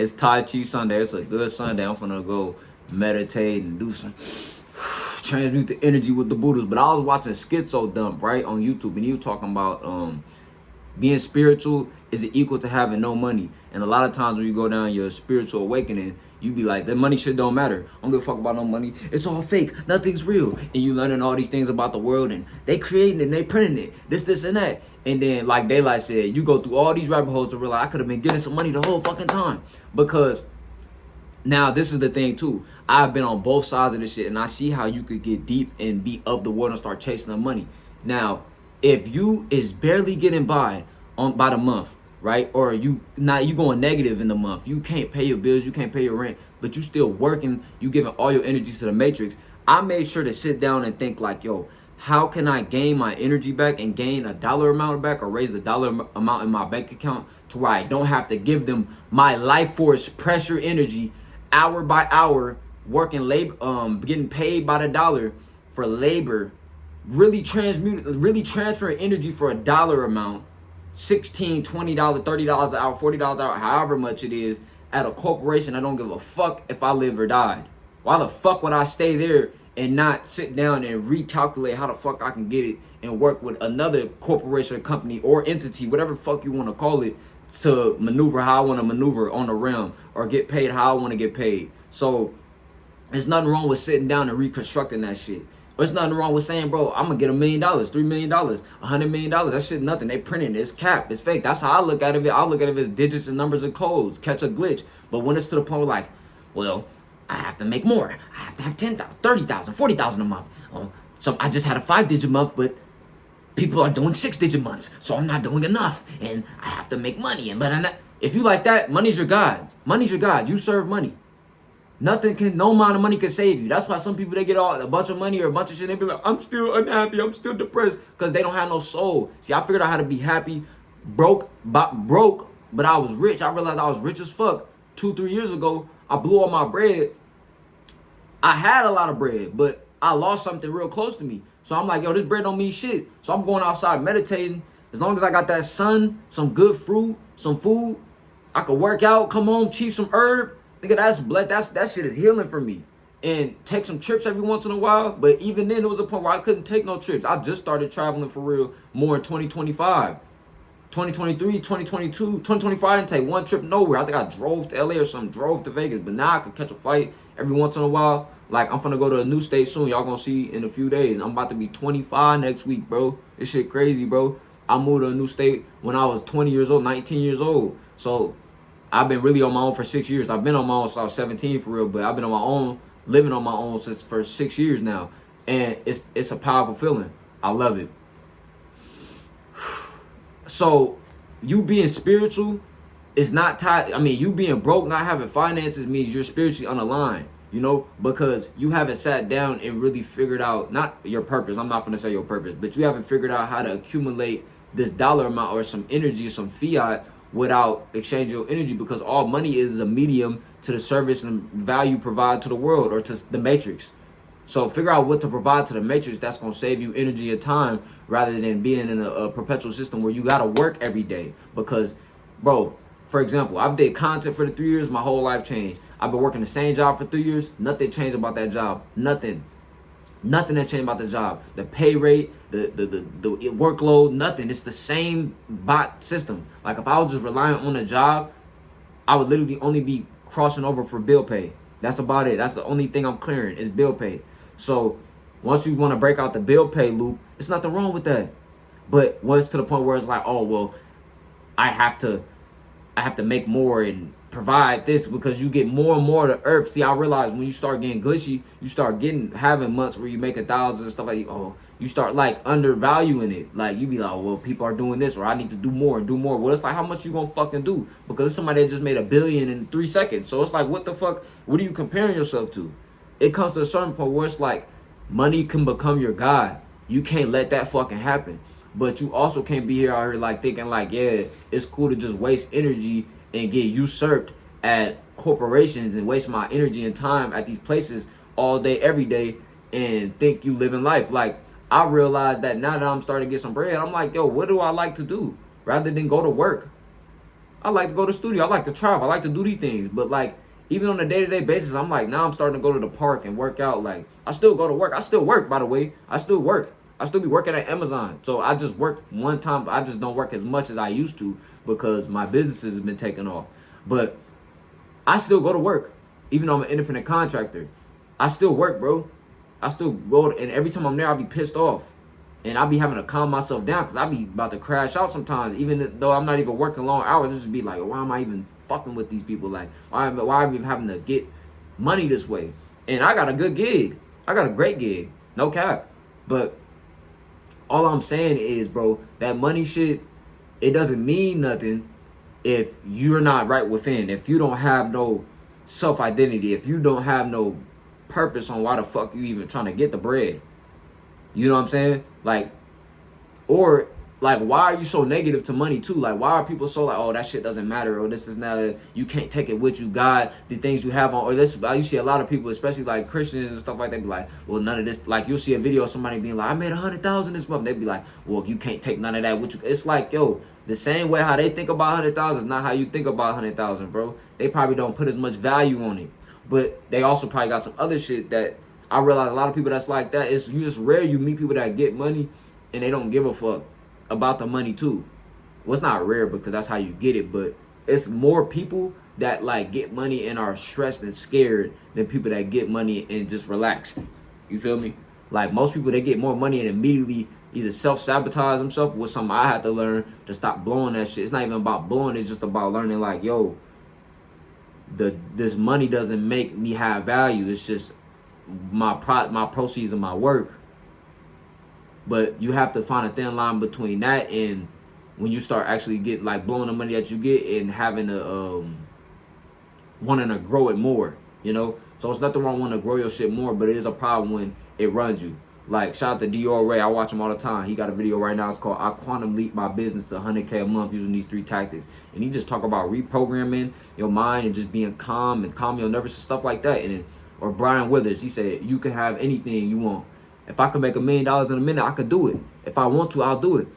It's Tai Chi Sunday. It's a good Sunday. I'm gonna go meditate and do some transmute the energy with the Buddhas. But I was watching Schizo Dump, right, on YouTube, and he was talking about being spiritual is equal to having no money. And a lot of times when you go down your spiritual awakening, you be like, that money shit don't matter. I don't give a fuck about no money. It's all fake. Nothing's real. And you learning all these things about the world, and they creating it, and they printing it. This, and that. And then, like Daylight said, you go through all these rabbit holes to realize I could have been getting some money the whole fucking time. Because now this is the thing too. I've been on both sides of this shit, and I see how you could get deep and be of the world and start chasing the money. Now, if you is barely getting by by the month, right? Or you going negative in the month. You can't pay your bills, you can't pay your rent, but you still working, you giving all your energy to the matrix. I made sure to sit down and think like, yo, how can I gain my energy back and gain a dollar amount back, or raise the dollar amount in my bank account to where I don't have to give them my life force pressure energy hour by hour, working labor, getting paid by the dollar for labor, really transferring energy for a dollar amount, $16, $20, $30 an hour, $40 an hour, however much it is, at a corporation. I don't give a fuck if I live or died. Why the fuck would I stay there and not sit down and recalculate how the fuck I can get it and work with another corporation, company, or entity, whatever the fuck you want to call it, to maneuver how I want to maneuver on the realm, or get paid how I want to get paid? So there's nothing wrong with sitting down and reconstructing that shit. There's nothing wrong with saying, bro, I'm gonna get $1 million, $3 million, $100 million. That shit nothing. They printing it. It's cap. It's fake. That's how I look at it. I look at it as digits and numbers and codes. Catch a glitch. But when it's to the point where, like, well, I have to make more. I have to have 10,000, 30,000, 40,000 a month. So I just had a 5-digit month, but people are doing 6-digit months, so I'm not doing enough, and I have to make money. And if you like that, money's your God. Money's your God. You serve money. No amount of money can save you. That's why some people, they get a bunch of money or a bunch of shit, they be like, I'm still unhappy, I'm still depressed, because they don't have no soul. See, I figured out how to be happy, broke, but I was rich. I realized I was rich as fuck 2-3 years ago. I blew all my bread. I had a lot of bread, but I lost something real close to me. So I'm like, yo, this bread don't mean shit. So I'm going outside meditating. As long as I got that sun, some good fruit, some food, I could work out, come home, chew some herb. Nigga, that shit is healing for me. And take some trips every once in a while. But even then, it was a point where I couldn't take no trips. I just started traveling for real more in 2025. 2023, 2022, 2025, I didn't take one trip nowhere. I think I drove to LA or something, drove to Vegas. But now I can catch a flight every once in a while. Like, I'm finna go to a new state soon. Y'all gonna see in a few days. I'm about to be 25 next week, bro. This shit crazy, bro. I moved to a new state when I was 20 years old, 19 years old. So I've been really on my own for 6 years. I've been on my own since I was 17 for real, but I've been on my own, living on my own for 6 years now. And it's a powerful feeling. I love it. So you being spiritual is not tied. I mean, you being broke, not having finances, means you're spiritually unaligned, you know, because you haven't sat down and really figured out, not your purpose. I'm not going to say your purpose, but you haven't figured out how to accumulate this dollar amount or some energy, some fiat, without exchanging your energy, because all money is a medium to the service and value provided to the world or to the matrix. So figure out what to provide to the matrix that's going to save you energy and time, rather than being in a perpetual system where you got to work every day. Because, bro, for example, I've did content for the 3 years, my whole life changed. I've been working the same job for 3 years. Nothing changed about that job. Nothing has changed about the job. The pay rate, the workload, nothing. It's the same bot system. Like, if I was just relying on a job, I would literally only be crossing over for bill pay. That's about it. That's the only thing I'm clearing is bill pay. So once you want to break out the bill pay loop, it's nothing wrong with that. But once to the point where it's like, oh, well, I have to make more and provide this, because you get more and more of the earth. See, I realize when you start getting glitchy, you start having months where you make 1,000 and stuff like, oh, you start like undervaluing it. Like, you be like, oh, well, people are doing this, or I need to do more and do more. Well, it's like, how much you gonna fucking do? Because somebody that just made $1 billion in 3 seconds. So it's like, what the fuck? What are you comparing yourself to? It comes to a certain point where it's like, money can become your God. You can't let that fucking happen. But you also can't be here out here like thinking like, yeah, it's cool to just waste energy and get usurped at corporations and waste my energy and time at these places all day, every day, and think you living life. Like, I realize that now that I'm starting to get some bread, I'm like, yo, what do I like to do rather than go to work? I like to go to the studio. I like to travel. I like to do these things. But like, even on a day-to-day basis, I'm like, now I'm starting to go to the park and work out. Like, I still go to work. I still work, by the way. I still work. I still be working at Amazon. So I just work one time. I just don't work as much as I used to because my businesses have been taking off. But I still go to work, even though I'm an independent contractor. I still work, bro. I still go, and every time I'm there, I'll be pissed off. And I'll be having to calm myself down because I'll be about to crash out sometimes, even though I'm not even working long hours. It just be like, why am I even fucking with these people? Like, why am I even having to get money this way? And I got a good gig. I got a great gig. No cap. But all I'm saying is, bro, that money shit, it doesn't mean nothing if you're not right within. If you don't have no self-identity. If you don't have no purpose on why the fuck you even trying to get the bread. You know what I'm saying? Like, or like, why are you so negative to money too? Like, why are people so like, oh, that shit doesn't matter, or this is now, you can't take it with you, God, the things you have on, or this. You see a lot of people, especially like Christians and stuff like that, be like, well, none of this. Like, you'll see a video of somebody being like, I made 100,000 this month. They'd be like, well, you can't take none of that with you. It's like, yo, the same way how they think about 100,000 is not how you think about 100,000, bro. They probably don't put as much value on it, but they also probably got some other shit that I realize a lot of people that's like that. It's just rare you meet people that get money and they don't give a fuck about the money too. Well, it's not rare because that's how you get it, but it's more people that like get money and are stressed and scared than people that get money and just relaxed. You feel me? Like, most people, they get more money and immediately either self-sabotage themselves, with something I had to learn to stop blowing that shit. It's not even about blowing, it's just about learning like, yo, this money doesn't make me have value. It's just my proceeds of my work. But you have to find a thin line between that and when you start actually get like blowing the money that you get and having to wanting to grow it more, you know. So it's nothing wrong wanting to grow your shit more, but it is a problem when it runs you. Like, shout out to Dior Ray. I watch him all the time. He got a video right now. It's called I Quantum Leap My Business to 100K a month using these 3 tactics. And he just talk about reprogramming your mind and just being calm and calm your nervous and stuff like that. And or Brian Withers, he said, you can have anything you want. If I could make $1 million in a minute, I could do it. If I want to, I'll do it.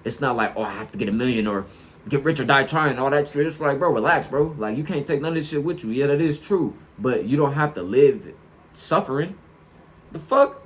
It's not like, oh, I have to get $1 million or get rich or die trying, all that shit. It's like, bro, relax, bro. Like, you can't take none of this shit with you. Yeah, that is true. But you don't have to live suffering. The fuck?